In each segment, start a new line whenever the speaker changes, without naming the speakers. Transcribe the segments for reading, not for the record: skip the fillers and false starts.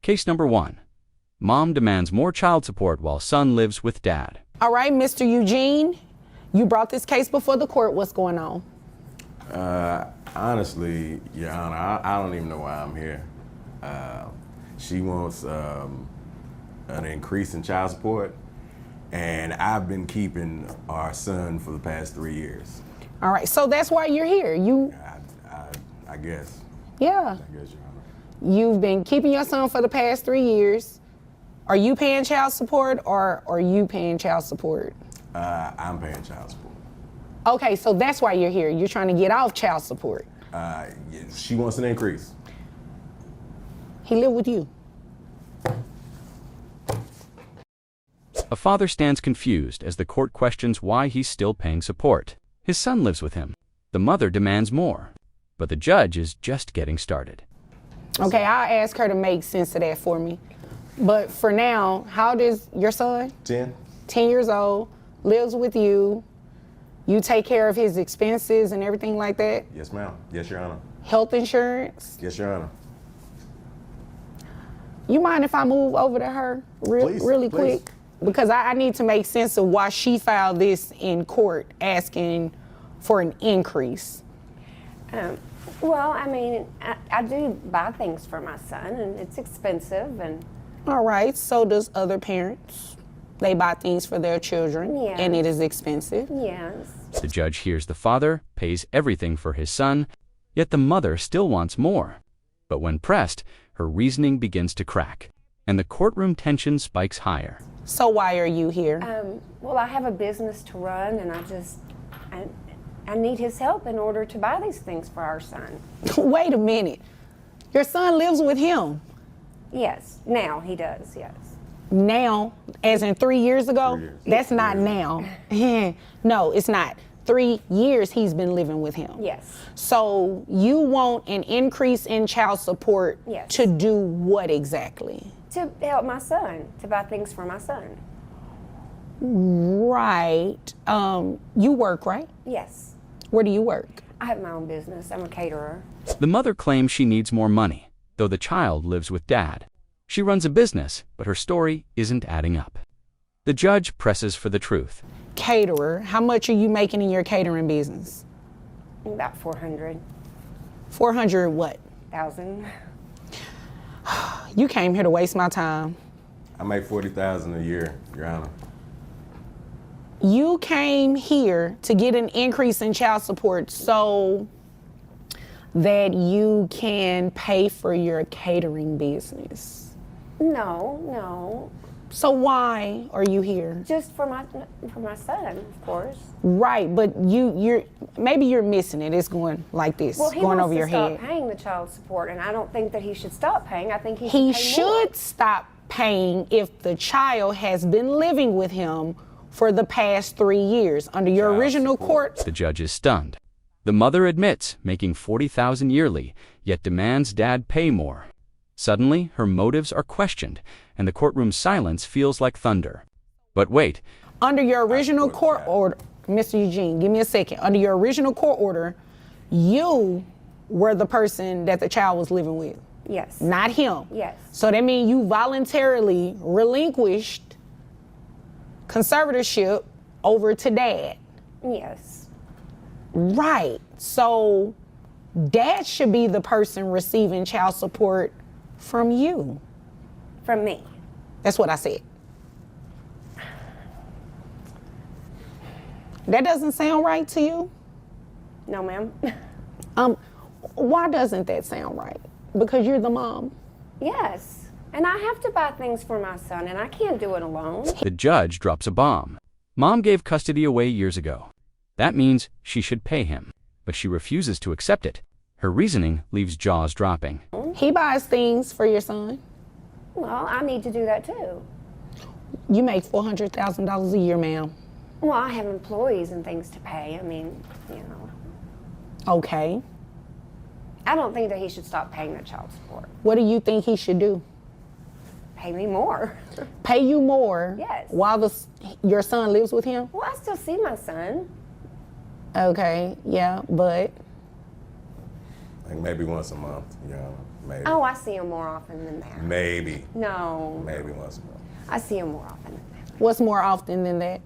Case number 1. Mom demands more child support while son lives with dad.
All right, Mr. Eugene, you brought this case before the court. What's going on?
Honestly, Your Honor, I don't even know why I'm here. She wants an increase in child support, and I've been keeping our son for the past 3 years.
All right, so that's why you're here.
I guess.
Yeah.
I guess, Your Honor.
You've been keeping your son for the past 3 years. Are you paying child support or are you paying child support?
I'm paying child support.
Okay, so that's why you're here. You're trying to get off child support.
She wants an increase.
He live with you.
A father stands confused as the court questions why he's still paying support. His son lives with him. The mother demands more, but the judge is just getting started.
Okay, I'll ask her to make sense of that for me. But for now, how old is your son?
10.
10 years old, lives with you. You take care of his expenses and everything like that?
Yes, ma'am. Yes, Your Honor.
Health insurance?
Yes, Your Honor.
You mind if I move over to her really
please.
quick? Because I need to make sense of why she filed this in court asking for an increase.
Well, I mean, I do buy things for my son, and it's expensive, and...
All right, so does other parents. They buy things for their children,
Yes.
and it is expensive.
Yes.
The judge hears the father, pays everything for his son, yet the mother still wants more. But when pressed, her reasoning begins to crack, and the courtroom tension spikes higher.
So why are you here?
Well, I have a business to run, and I need his help in order to buy these things for our son.
Wait a minute. Your son lives with him.
Yes, now he does, yes.
Now, as in 3 years ago?
3 years.
That's not now. No, it's not. 3 years he's been living with him.
Yes.
So you want an increase in child support
Yes.
to do what exactly?
To help my son, to buy things for my son.
Right. You work, right?
Yes.
Where do you work?
I have my own business. I'm a caterer.
The mother claims she needs more money, though the child lives with dad. She runs a business, but her story isn't adding up. The judge presses for the truth.
Caterer. How much are you making in your catering business?
About 400,000.
400 what? You came here to waste my time.
I make $40,000 a year, Your Honor.
You came here to get an increase in child support so that you can pay for your catering business.
No.
So why are you here?
Just for my son, of course.
Right, but maybe you're missing it. It's going like this,
Well, he
going
wants
over
to
your
stop
head.
paying the child support, and I don't think that he should stop paying. I think he
He
should pay more.
should stop paying if the child has been living with him for the past 3 years. Under your
Child
original
support.
court,
The judge is stunned. The mother admits making $40,000 yearly, yet demands dad pay more. Suddenly, her motives are questioned, and the courtroom's silence feels like thunder. But wait,
under your original
support
court
child.
order, Mr. Eugene, give me a second. Under your original court order, you were the person that the child was living with,
Yes.
not him.
Yes.
So that means you voluntarily relinquished conservatorship over to dad.
Yes.
Right. So dad should be the person receiving child support from you.
From me.
That's what I said. That doesn't sound right to you?
No, ma'am.
Why doesn't that sound right? Because you're the mom.
Yes. And I have to buy things for my son, and I can't do it alone.
the judge drops a bomb. Mom gave custody away years ago. That means she should pay him, but she refuses to accept it. Her reasoning leaves jaws dropping.
He buys things for your son.
Well, I need to do that too.
You make $400,000 a year, ma'am.
Well, I have employees and things to pay. I mean, you know.
Okay.
I don't think that he should stop paying the child support.
What do you think he should do?
Pay me more.
Pay you more
Yes.
while your son lives with him?
Well, I still see my son.
Okay, yeah, but
Like maybe once a month, Your Honor. Maybe.
Oh, I see him more often than that.
Maybe.
No.
Maybe once a month.
I see him more often than that.
What's more often than that?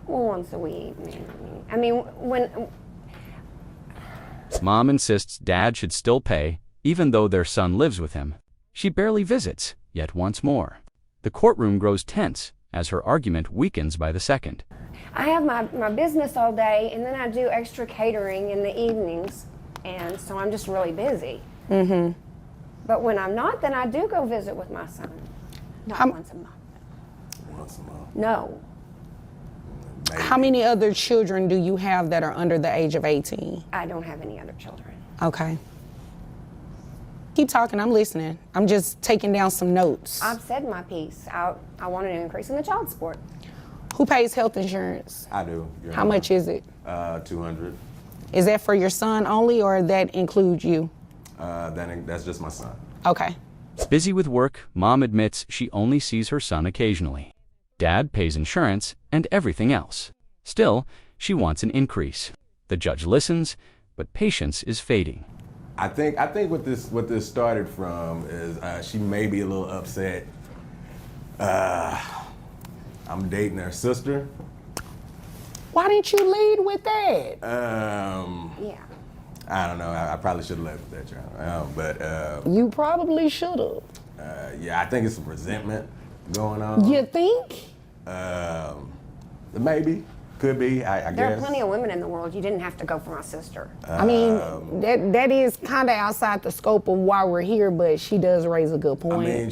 Well, once a week, maybe. I mean, when
Mom insists Dad should still pay, even though their son lives with him. She barely visits, yet wants more. The courtroom grows tense as her argument weakens by the second.
I have my business all day, and then I do extra catering in the evenings, and so I'm just really busy.
Mm-hmm.
But when I'm not, then I do go visit with my son. Not once a month.
Once a month.
No.
Maybe.
How many other children do you have that are under the age of 18?
I don't have any other children.
Okay. Keep talking, I'm listening. I'm just taking down some notes.
I've said my piece. I want an increase in the child support.
Who pays health insurance?
I do. Your
How
Honor.
much is it?
200.
Is that for your son only, or that includes you?
That's just my son.
Okay.
Busy with work, Mom admits she only sees her son occasionally. Dad pays insurance and everything else. Still, she wants an increase. The judge listens, but patience is fading.
I think what this started from is she may be a little upset. I'm dating her sister.
Why didn't you lead with that?
Yeah.
I don't know. I probably should have left with that, Your Honor. But
You probably should have.
yeah, I think it's some resentment going on.
You think?
Maybe. Could be. I
There
guess.
are plenty of women in the world. You didn't have to go for my sister.
I mean, that is kind of outside the scope of why we're here, but she does raise a good
I
point.
mean,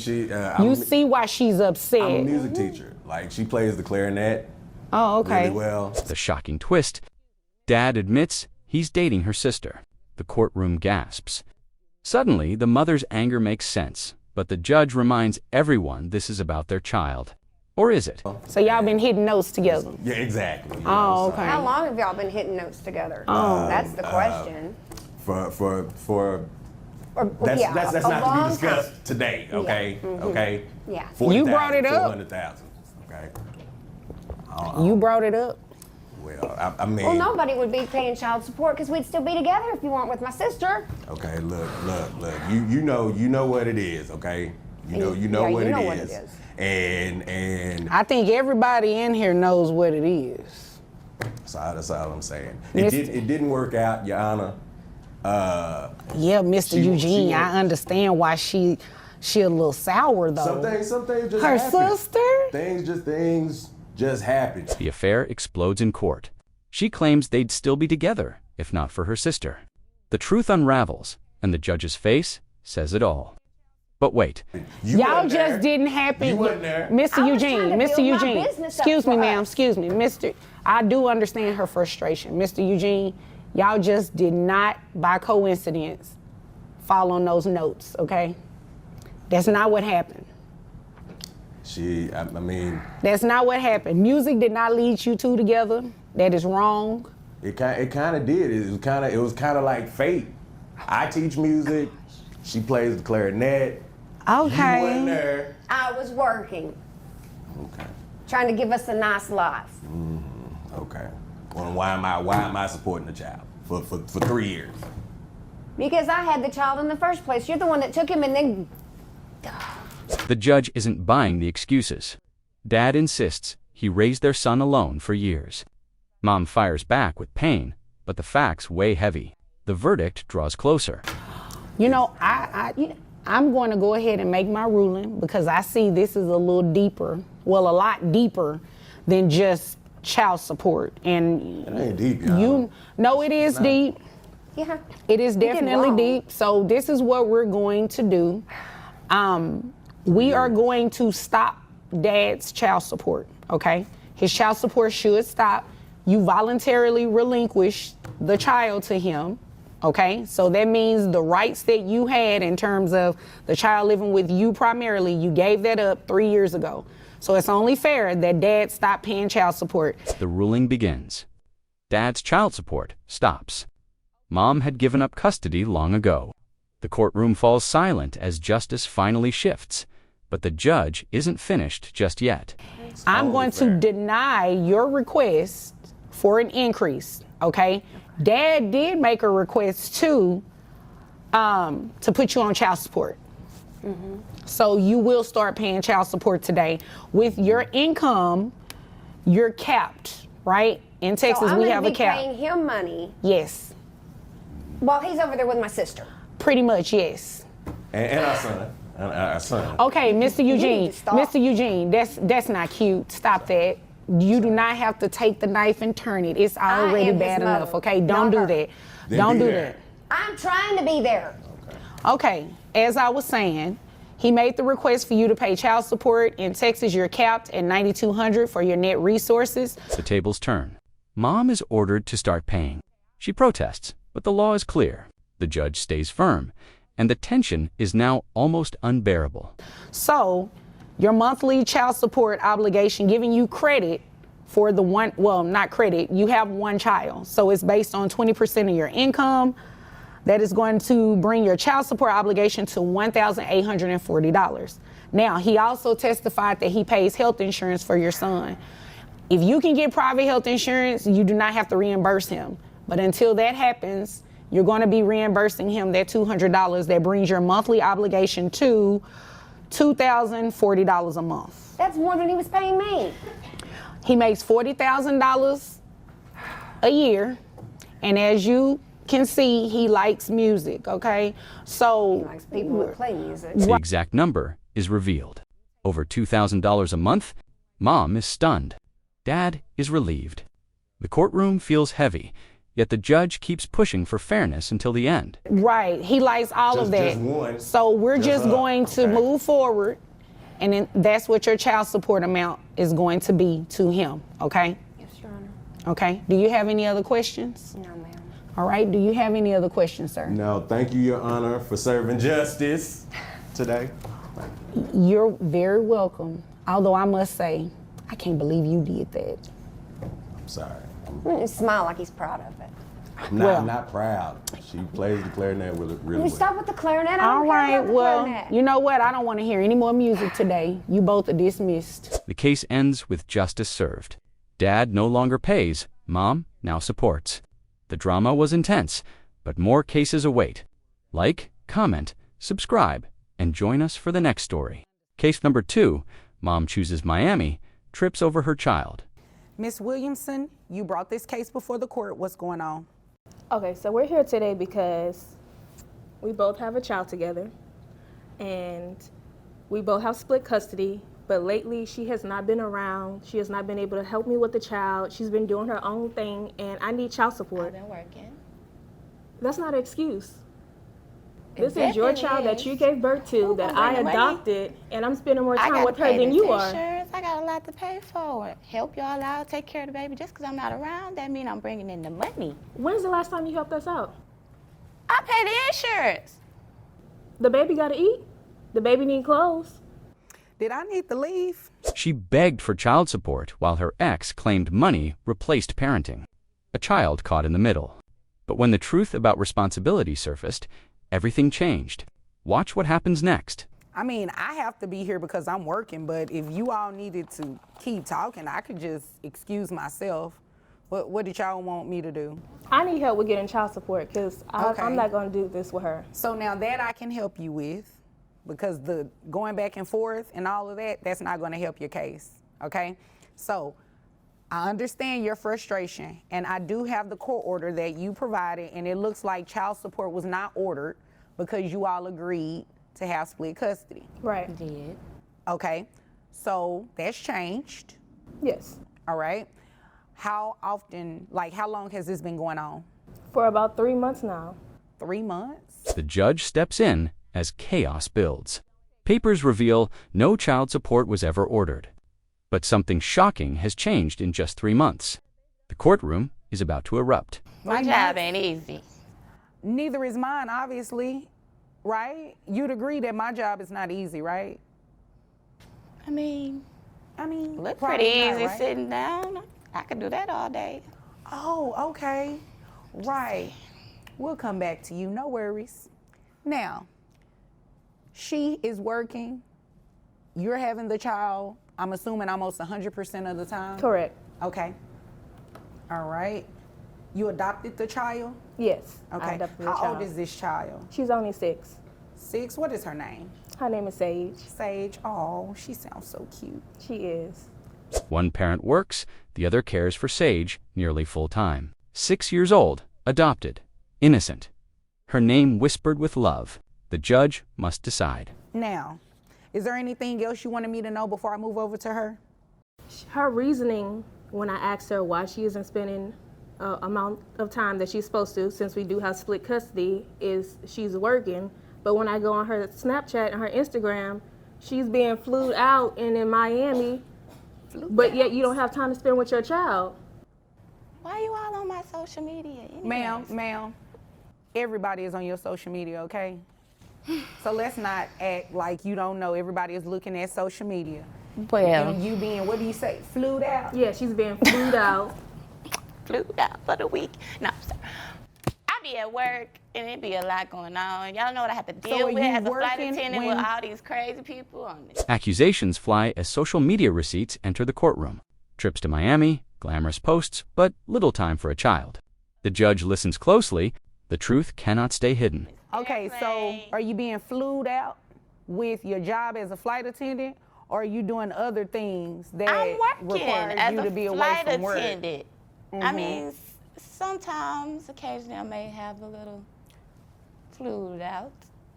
You see why she's upset.
I'm a music teacher. Like, she plays the clarinet
Oh, okay.
really well.
The shocking twist. Dad admits he's dating her sister. The courtroom gasps. Suddenly, the mother's anger makes sense, but the judge reminds everyone this is about their child. Or is it?
So y'all been hitting notes together.
Yeah, exactly. You know,
Oh,
so
okay.
How long have y'all been hitting notes together? That's the question.
For
Or,
that's
yeah,
that's
a
not to
long
be discussed
time.
today. Okay. Okay.
Yeah.
40,000,
You brought it up.
400,000. Okay.
You brought it up.
Well, I mean.
Well, nobody would be paying child support because we'd still be together if you weren't with my sister.
Okay, look. You know what it is, okay? You know
Yeah,
what
you
it
know
is.
what it is.
And
I think everybody in here knows what it is.
that's all I'm saying.
Miss-
It didn't work out, Your Honor.
Yeah, Mr.
She-
Eugene,
she-
I understand why she a little sour though.
Some things just
Her
happen.
sister?
Things just happen.
The affair explodes in court. She claims they'd still be together, if not for her sister. The truth unravels, and the judge's face says it all. But wait,
You
Y'all
wasn't there.
just didn't happen.
You wasn't there.
Mr.
I was trying
Eugene,
to
Mr.
build my
Eugene.
business up
Excuse me,
for
ma'am.
us.
Excuse me, Mr. I do understand her frustration. Mr. Eugene, y'all just did not, by coincidence, fall on those notes, okay? That's not what happened.
I mean,
That's not what happened. Music did not lead you two together. That is wrong.
it kind of did. It was kind of like fate. I teach music. She plays the clarinet. You wasn't
Okay.
there.
I was working,
Okay.
trying to give us a nice life.
Okay. Well, why am I supporting the child for 3 years?
Because I had the child in the first place. You're the one that took him and then.
the judge isn't buying the excuses. Dad insists he raised their son alone for years. Mom fires back with pain, but the facts weigh heavy. The verdict draws closer.
You know, I'm going to go ahead and make my ruling because I see this is a little deeper, well, a lot deeper than just child support. And
It ain't deep, y'all.
no, it is deep.
Yeah.
It is
did
definitely
wrong.
deep. So this is what we're going to do. We are going to stop Dad's child support, okay? His child support should stop. You voluntarily relinquish the child to him, okay? So that means the rights that you had in terms of the child living with you primarily, you gave that up 3 years ago. So it's only fair that Dad stop paying child support.
The ruling begins. Dad's child support stops. Mom had given up custody long ago. The courtroom falls silent as justice finally shifts, but the judge isn't finished just yet.
I'm
Only
going to
fair.
deny your request for an increase, okay? Dad did make a request too, to put you on child support. So you will start paying child support today. With your income, you're capped, right? In Texas,
so
we have a cap.
I'm going to be paying him money
Yes,
while he's over there with my sister.
pretty much, yes.
And our son. And our son.
Okay, Mr. Eugene,
need to stop.
Mr. Eugene, that's not cute. Stop that. You do not have to take the knife and turn it. It's already
am his
bad enough,
mother,
okay?
not
Don't do
her.
that.
Then
Don't
be
do
there.
that.
I'm trying to be there.
Okay, as I was saying, he made the request for you to pay child support. In Texas, you're capped at $9,200 for your net resources.
The tables turn. Mom is ordered to start paying. She protests, but the law is clear. The judge stays firm, and the tension is now almost unbearable.
So your monthly child support obligation giving you credit for the one, well, not credit, you have one child. So it's based on 20% of your income. That is going to bring your child support obligation to $1,840. Now, he also testified that he pays health insurance for your son. If you can get private health insurance, you do not have to reimburse him. But until that happens, you're going to be reimbursing him that $200. That brings your monthly obligation to $2,040 a month.
That's more than he was paying me.
He makes $40,000 a year, and as you can see, he likes music, okay? So
He likes people who play music.
The exact number is revealed. Over $2,000 a month. Mom is stunned. Dad is relieved. The courtroom feels heavy, yet the judge keeps pushing for fairness until the end.
right, he likes all of that.
Just one.
So we're just
her.
going to
Okay.
move forward, and then that's what your child support amount is going to be to him, okay?
Yes, Your Honor.
Okay, do you have any other questions?
No, ma'am.
All right, do you have any other questions, sir?
No, thank you, Your Honor, for serving justice today.
You're very welcome. Although I must say, I can't believe you did that.
I'm sorry.
Smile like he's proud of it.
I'm not proud. She plays the clarinet really
Will you
well.
stop with the clarinet? I
All
don't care
right,
about the
well,
clarinet.
you know what? I don't want to hear any more music today. You both are dismissed.
The case ends with justice served. Dad no longer pays. Mom now supports. The drama was intense, but more cases await. Like, comment, subscribe, and join us for the next story. Case number 2, Mom chooses Miami, trips over her child.
Miss Williamson, you brought this case before the court. What's going on?
Okay, so we're here today because we both have a child together and we both have split custody, but lately she has not been around. She has not been able to help me with the child. She's been doing her own thing and I need child support.
I've been working.
That's not an excuse.
It
This is your
definitely
child that
is.
you gave birth to,
Who
that
gonna
I
bring the money?
adopted, and I'm spending more
I
time
gotta
with her
pay
than
this
you are.
insurance. I got a lot to pay for. Help y'all out, take care of the baby. Just because I'm not around, that mean I'm bringing in the money.
When's the last time you helped us out?
I pay the insurance.
The baby gotta eat. The baby need clothes.
Did I need to leave?
She begged for child support while her ex claimed money replaced parenting. A child caught in the middle. But when the truth about responsibility surfaced, everything changed. Watch what happens next.
I mean, I have to be here because I'm working, but if you all needed to keep talking, I could just excuse myself. What did y'all want me to do?
I need help with getting child support because
Okay.
I'm not gonna do this with her.
So now that I can help you with, because the going back and forth and all of that, that's not going to help your case, okay? So I understand your frustration, and I do have the court order that you provided, and it looks like child support was not ordered because you all agreed to have split custody,
Right.
Did.
okay? So that's changed,
Yes.
all right? How often, like how long has this been going on?
For about 3 months now.
3 months?
The judge steps in as chaos builds. Papers reveal no child support was ever ordered. But something shocking has changed in just 3 months. The courtroom is about to erupt.
My job ain't easy.
Neither is mine, obviously, right? You'd agree that my job is not easy, right?
I mean, look
probably
pretty
not,
easy
right?
sitting down. I could do that all day.
Oh, okay. Right. We'll come back to you, no worries. Now, she is working. You're having the child, I'm assuming almost 100% of the time?
Correct.
Okay. All right. You adopted the child?
Yes. I
Okay.
adopted a
How
child.
old is this child?
She's only 6.
6. What is her name?
Her name is Sage.
Sage. Oh, she sounds so cute.
She is.
One parent works, the other cares for Sage nearly full time. 6 years old, adopted, innocent. Her name whispered with love. The judge must decide.
Now, is there anything else you wanted me to know before I move over to her?
Her reasoning when I asked her why she isn't spending amount of time that she's supposed to, since we do have split custody, is she's working. But when I go on her Snapchat and her Instagram, she's being flued out and in Miami, but yet you don't have time to spend with your child.
Why are you all on my social media? anyways?
Ma'am, everybody is on your social media, okay? So let's not act like you don't know everybody is looking at social media.
Well,
And you being, what do you say, flued out?
Yeah, she's being flued out.
flew out for the week. No, I'm sorry. I be at work and it be a lot going on. Y'all know what I have to deal
are
with
you
as a flight
working
attendant
when-
with all these crazy people on this.
Accusations fly as social media receipts enter the courtroom. Trips to Miami, glamorous posts, but little time for a child. The judge listens closely. The truth cannot stay hidden.
Okay, so
Airplane.
are you being flued out with your job as a flight attendant, or are you doing other things that
I'm working
require
as
you
a
to be away
flight
from work?
attendant. I mean, sometimes, occasionally, I may have a little flued out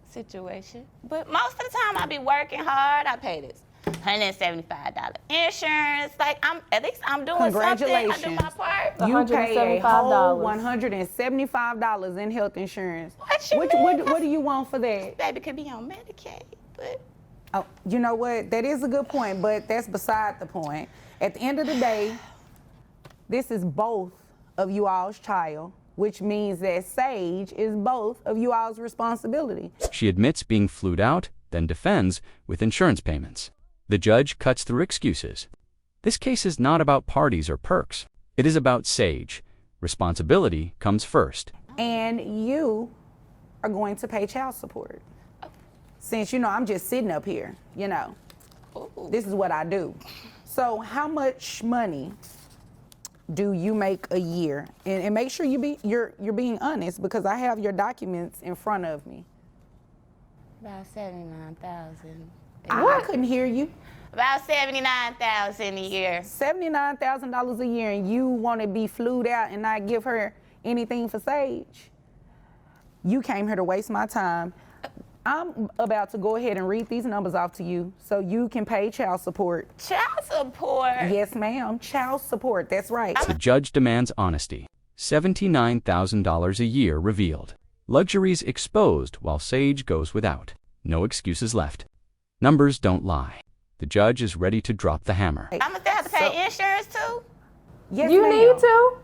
situation. But most of the time, I be working hard. I pay this $175 insurance. Like, at least I'm doing something. I do
Congratulations.
my part.
You pay a whole
$175.
$175 in health insurance.
What you mean?
What do you want for that?
Baby could be on Medicaid, but
Oh, you know what? That is a good point, but that's beside the point. At the end of the day, this is both of you all's child, which means that Sage is both of you all's responsibility.
She admits being flued out, then defends with insurance payments. The judge cuts through excuses. This case is not about parties or perks. It is about Sage. Responsibility comes first.
And you are going to pay child support. Since, I'm just sitting up here, This is what I do. So how much money do you make a year? And make sure you're being honest, because I have your documents in front of me.
about 79,000.
I couldn't hear you.
About 79,000 a year.
$79,000 a year, and you want to be flued out and not give her anything for Sage? You came here to waste my time. I'm about to go ahead and read these numbers off to you so you can pay child support.
Child support?
Yes, ma'am. Child support. That's right.
The judge demands honesty. $79,000 a year revealed. Luxuries exposed while Sage goes without. No excuses left. Numbers don't lie. The judge is ready to drop the hammer.
I'm gonna still have to pay insurance too?
Yes,
You
ma'am.
need to?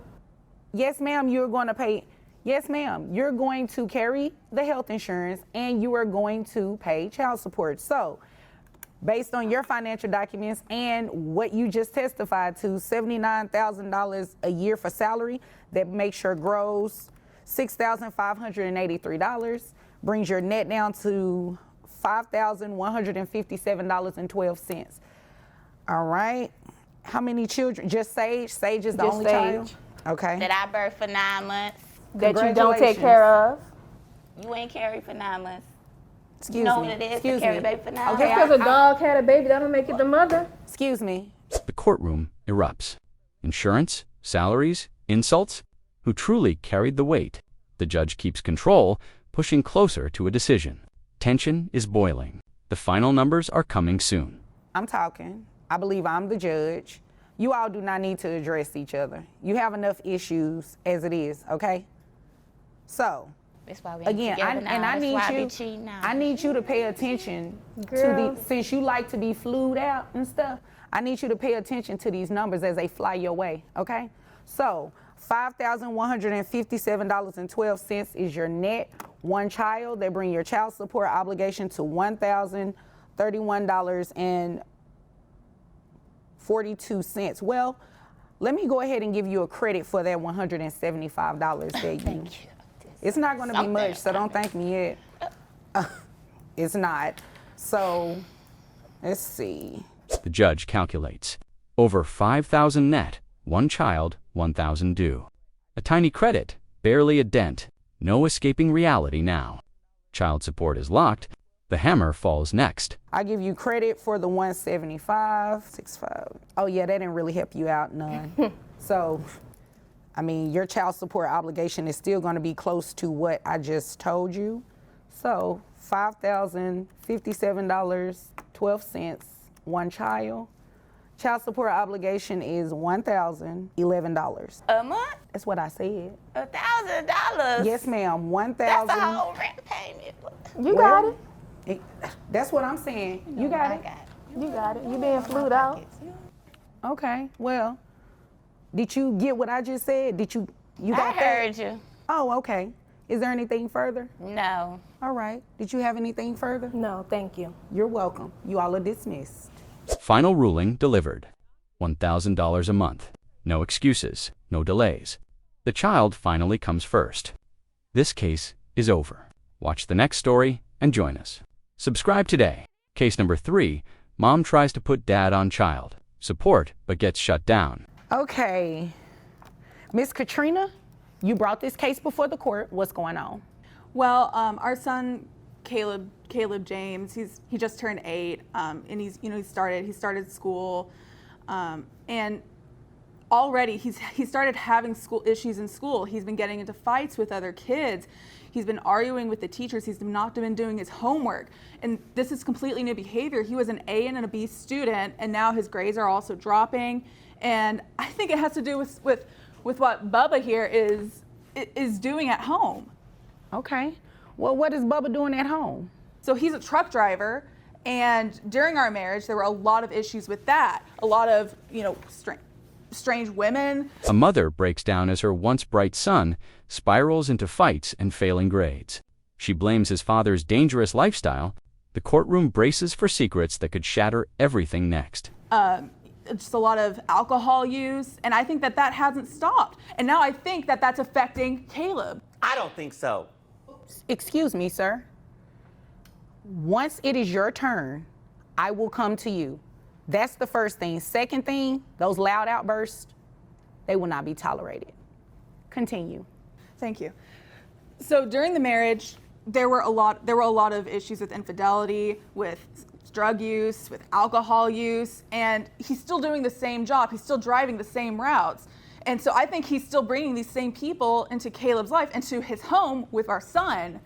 Yes, ma'am. You're going to pay. Yes, ma'am. You're going to carry the health insurance and you are going to pay child support. So, based on your financial documents and what you just testified to, $79,000 a year for salary, that makes your gross $6,583, brings your net down to $5,157.12. All right. How many children? Just Sage? Sage is the
Just
only
Sage.
child? Okay.
That I birthed for 9 months.
That you don't take care of.
You ain't carried for 9 months.
Excuse
You know
me.
what it is
Excuse
to carry
me.
a baby for 9
Okay,
months?
Because a dog had a baby, that don't make it the mother.
Excuse me.
The courtroom erupts. Insurance, salaries, insults. Who truly carried the weight? The judge keeps control, pushing closer to a decision. Tension is boiling. The final numbers are coming soon.
I'm talking. I believe I'm the judge. You all do not need to address each other. You have enough issues as it is, okay? So,
That's why we ain't
again,
together now.
I
That's
need
why I
you.
be cheating now.
I need you to pay attention
Girl.
since you like to be flued out and stuff. I need you to pay attention to these numbers as they fly your way, okay? So, $5,157.12 is your net. One child, they bring your child support obligation to $1,031.42. Well, let me go ahead and give you a credit for that $175 that you.
Thank you.
It's not going to be
Something.
much, so don't thank me yet. It's not. So, let's see.
The judge calculates. Over $5,000 net, one child, $1,000 due. A tiny credit, Barely a dent. No escaping reality now. Child support is locked. The hammer falls next.
I give you credit for the 175.65. Oh yeah, that didn't really help you out none. So, I mean, your child support obligation is still going to be close to what I just told you. So, $5,057.12, one child. Child support obligation is $1,011.
A month?
That's what I said.
$1,000?
Yes, ma'am.
That's a whole rent payment.
You got it.
That's what I'm saying. You got it.
You got it. You being flued out.
Okay. Well, did you get what I just said? Did you got
I heard you.
Oh, okay. Is there anything further?
No.
All right. Did you have anything further?
No, thank you.
You're welcome. You all are dismissed.
Final ruling delivered. $1,000 a month. No excuses, no delays. The child finally comes first. This case is over. Watch the next story and join us. Subscribe today. Case number 3, mom tries to put dad on child support but gets shut down.
Okay. Miss Katrina, you brought this case before the court. What's going on?
Well, our son Caleb James, he just turned 8, and he started school, and already he started having school issues in school. He's been getting into fights with other kids. He's been arguing with the teachers. He's not been doing his homework, and this is completely new behavior. He was an A and a B student, and now his grades are also dropping. And I think it has to do with what Bubba here is doing at home.
Okay. Well, what is Bubba doing at home?
So he's a truck driver, and during our marriage, there were a lot of issues with that. A lot of, strange women.
A mother breaks down as her once bright son spirals into fights and failing grades. She blames his father's dangerous lifestyle. The courtroom braces for secrets that could shatter everything next.
Just a lot of alcohol use, and I think that hasn't stopped. And now I think that that's affecting Caleb.
I don't think so.
Excuse me, sir. Once it is your turn, I will come to you. That's the first thing. Second thing, those loud outbursts, they will not be tolerated. Continue.
Thank you. So during the marriage, there were a lot of issues with infidelity, with drug use, with alcohol use, and he's still doing the same job. He's still driving the same routes. And so I think he's still bringing these same people into Caleb's life, into his home with our son.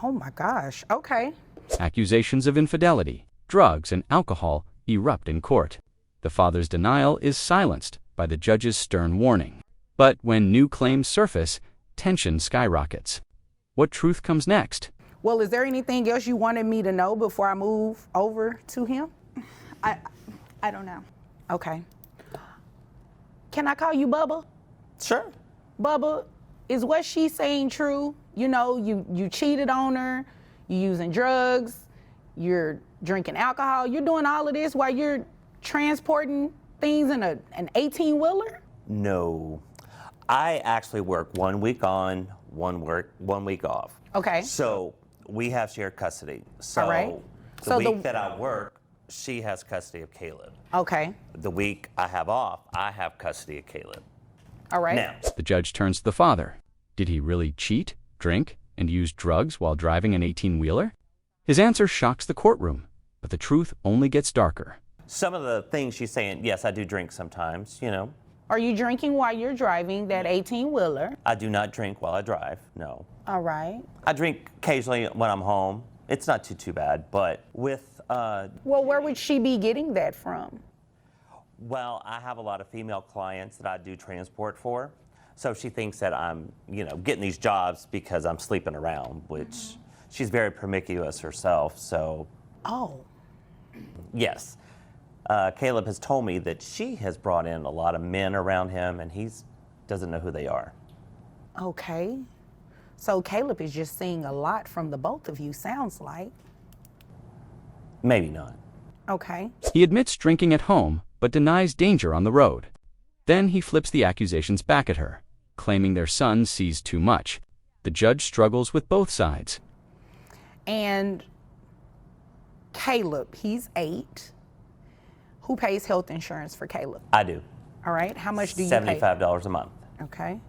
Oh my gosh, okay.
Accusations of infidelity, drugs, and alcohol erupt in court. The father's denial is silenced by the judge's stern warning. But when new claims surface, tension skyrockets. What truth comes next?
Well, is there anything else you wanted me to know before I move over to him?
I don't know.
Okay. Can I call you Bubba?
Sure.
Bubba, is what she's saying true? You cheated on her, you're using drugs, you're drinking alcohol, you're doing all of this while you're transporting things in an 18-wheeler?
No. I actually work 1 week on, 1 week off.
Okay.
So we have shared custody. So
All right.
the week that I work, she has custody of Caleb.
Okay.
The week I have off, I have custody of Caleb.
All right.
Now,
The judge turns to the father. Did he really cheat, drink, and use drugs while driving an 18-wheeler? His answer shocks the courtroom, but the truth only gets darker.
some of the things she's saying, yes, I do drink sometimes,
Are you drinking while you're driving that 18-wheeler?
I do not drink while I drive, no.
All right.
I drink occasionally when I'm home. It's not too bad, but with,
Well, where would she be getting that from?
well, I have a lot of female clients that I do transport for. So she thinks that I'm, getting these jobs because I'm sleeping around, which she's very promiscuous herself, so
Oh.
yes. Caleb has told me that she has brought in a lot of men around him and he doesn't know who they are.
Okay. So Caleb is just seeing a lot from the both of you, sounds like.
Maybe not.
Okay.
He admits drinking at home, but denies danger on the road. Then he flips the accusations back at her, claiming their son sees too much. The judge struggles with both sides.
And Caleb, he's 8. Who pays health insurance for Caleb?
I do.
All right. How much do you pay?
$75 a month.
Okay.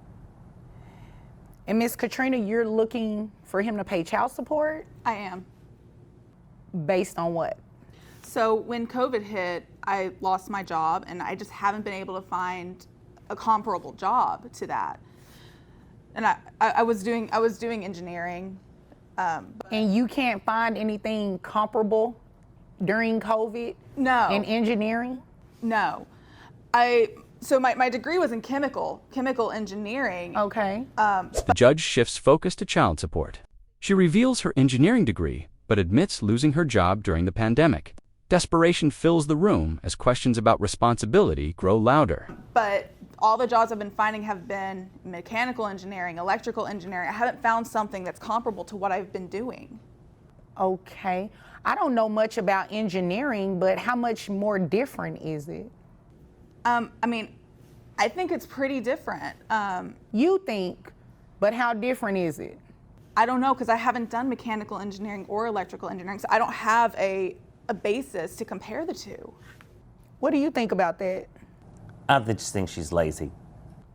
And Miss Katrina, you're looking for him to pay child support
I am.
based on what?
So when COVID hit, I lost my job, and I just haven't been able to find a comparable job to that. And I was doing engineering.
And you can't find anything comparable during COVID
No.
in engineering?
No. So my degree was in chemical engineering.
Okay.
The judge shifts focus to child support. She reveals her engineering degree, but admits losing her job during the pandemic. Desperation fills the room as questions about responsibility grow louder.
But all the jobs I've been finding have been mechanical engineering, electrical engineering. I haven't found something that's comparable to what I've been doing.
Okay. I don't know much about engineering, but how much more different is it?
I mean, I think it's pretty different.
You think, but how different is it?
I don't know, because I haven't done mechanical engineering or electrical engineering, so I don't have a basis to compare the two.
What do you think about that?
I just think she's lazy.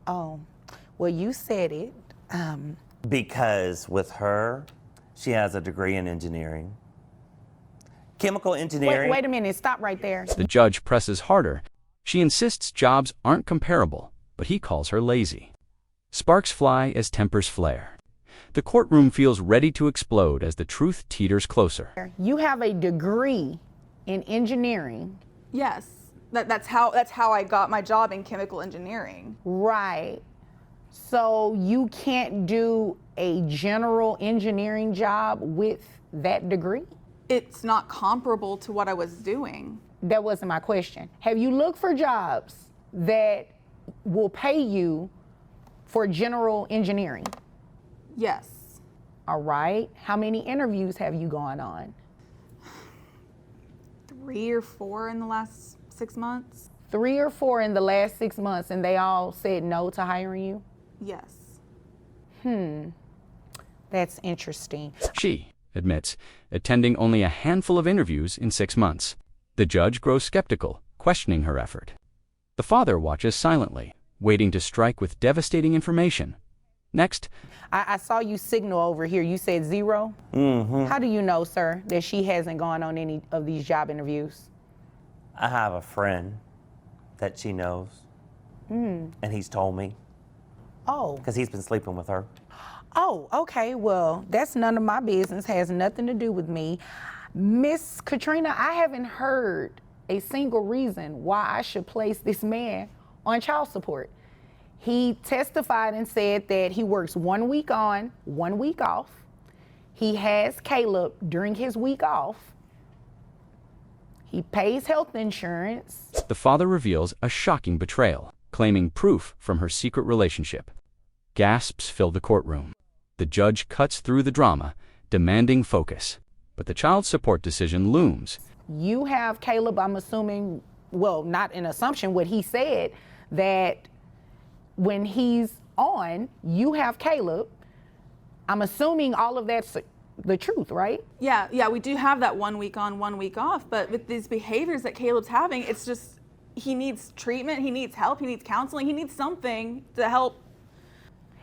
Oh, well, you said it.
Because with her, she has a degree in engineering. Chemical engineering.
Wait a minute, stop right there.
The judge presses harder. She insists jobs aren't comparable, but he calls her lazy. Sparks fly as tempers flare. The courtroom feels ready to explode as the truth teeters closer.
You have a degree in engineering.
Yes, that's how I got my job in chemical engineering.
Right. So you can't do a general engineering job with that degree?
It's not comparable to what I was doing.
That wasn't my question. Have you looked for jobs that will pay you for general engineering?
Yes.
All right. How many interviews have you gone on?
3 or 4 in the last 6 months.
3 or 4 in the last 6 months, and they all said no to hiring you?
Yes.
That's interesting.
She admits attending only a handful of interviews in 6 months. The judge grows skeptical, questioning her effort. The father watches silently, waiting to strike with devastating information. Next,
I saw you signal over here. You said 0? Mm-hmm. How do you know, sir, that she hasn't gone on any of these job interviews?
I have a friend that she knows, and he's told me
Oh.
because he's been sleeping with her.
Oh, okay. Well, that's none of my business. Has nothing to do with me. Miss Katrina, I haven't heard a single reason why I should place this man on child support. He testified and said that he works 1 week on, 1 week off. He has Caleb during his week off. He pays health insurance.
the father reveals a shocking betrayal, claiming proof from her secret relationship. Gasps fill the courtroom. The judge cuts through the drama, demanding focus. But the child support decision looms.
You have Caleb, I'm assuming, well, not an assumption, what he said, that when he's on, you have Caleb. I'm assuming all of that's the truth, right?
Yeah, we do have that 1 week on, 1 week off, but with these behaviors that Caleb's having, it's just, he needs treatment, he needs help, he needs counseling, he needs something to help.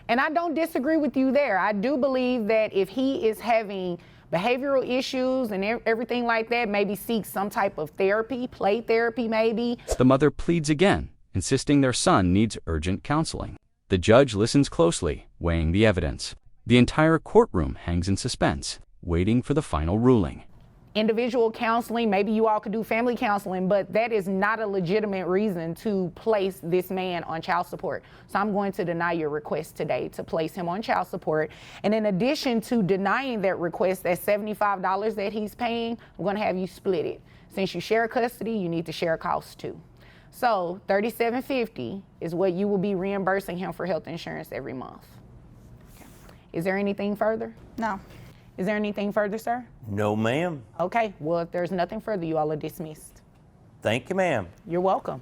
And I don't disagree with you there. I do believe that if he is having behavioral issues and everything like that, maybe seek some type of therapy, play therapy maybe.
The mother pleads again, insisting their son needs urgent counseling. The judge listens closely, weighing the evidence. The entire courtroom hangs in suspense, waiting for the final ruling.
Individual counseling, maybe you all could do family counseling, but that is not a legitimate reason to place this man on child support. So I'm going to deny your request today to place him on child support. And in addition to denying that request, that $75 that he's paying, I'm going to have you split it. Since you share custody, you need to share costs too. So $37.50 is what you will be reimbursing him for health insurance every month. Is there anything further?
No.
Is there anything further, sir?
No, ma'am.
Okay, well, if there's nothing further, you all are dismissed.
Thank you, ma'am.
You're welcome.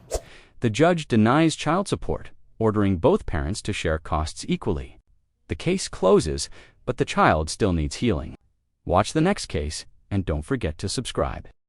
The judge denies child support, ordering both parents to share costs equally. The case closes, but the child still needs healing. Watch the next case, and don't forget to subscribe.